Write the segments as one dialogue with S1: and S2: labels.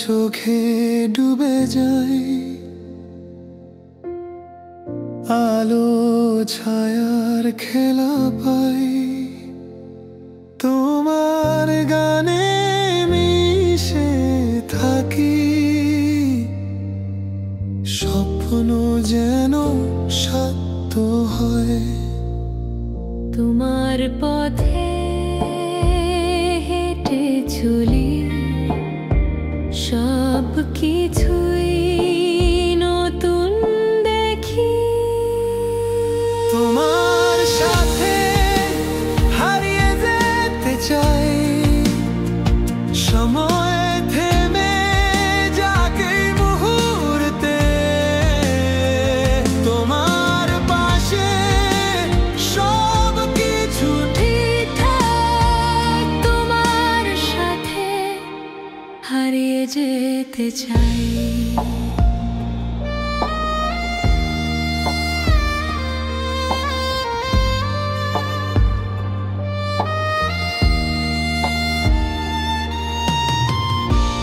S1: চোখে ডুবে যাই, আলো ছায়ার খেলা পাই, তোমার গানে মিশে থাকি, স্বপ্ন যেন সত্য হয়।
S2: তোমার পথে হেঁটে চলি, সব কিছুই নতুন দেখি।
S1: তোমার সাথে হারিয়ে যেতে চাই, সময় থেমে যাক এই মুহূর্তে, তোমার পাশে সব কিছু
S2: ঠিকঠাক। তোমার সাথে হারিয়ে যেতে চাই।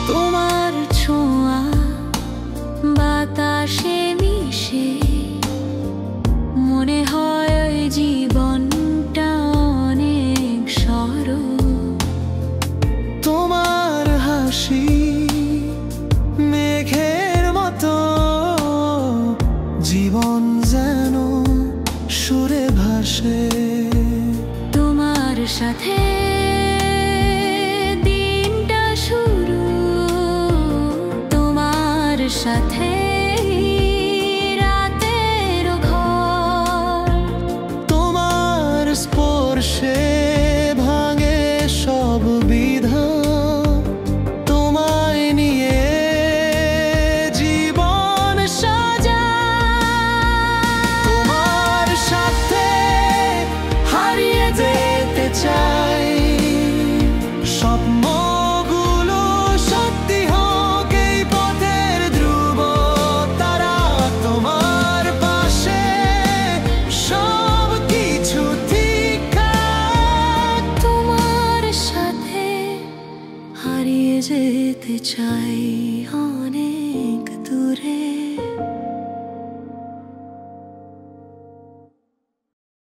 S2: তোমার ছোঁয়া বাতাসে মিশে, মনে হয় ওই জীবনটা অনেক সরল।
S1: তোমার হাসি মেঘের মতো, জীবন যেন সুরে ভাসে।
S2: তোমার সাথে দিনটা শুরু, তোমার সাথে রাতের ঘর।
S1: তোমার স্পর্শে ভাঙে সব বিধান, তোমায় নিয়ে জীবন সাজা। তোমার সাথে হারিয়ে যেতে চাই, স্বপ্নগুলো সত্যি হোক এই পথের ধ্রুব তারা। তোমার পাশে সব কিছু ঠিকঠাক,
S2: তোমার সাথে হারিয়ে যেতে চাই।